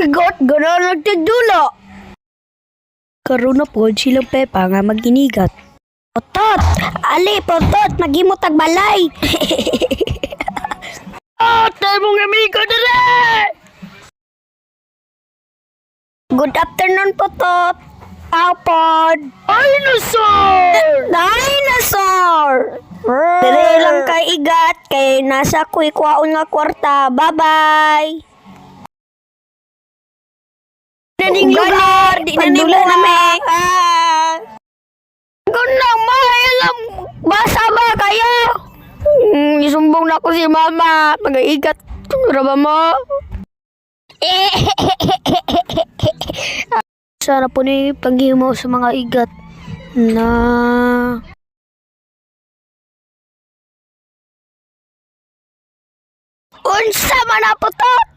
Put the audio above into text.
igot, gano'n nagtidulo. Karoon na po silang Pepa nga maginigat. Potot! Ali, potot! Maghimo tagbalay! Tayo mong amigo dali! Good afternoon, potot! Tapod! Dinosaur! Dinosaur! Dire lang kay igat, kay nasa kuy-kwaon nga kwarta. Bye-bye! Ganar, di na nimo na Gandang mahilang basa ba kayo? Isumbong na ko si mama. Mag-iigat. Raba mo. Sana po ni paghimo sa mga igat na unsa man na po to?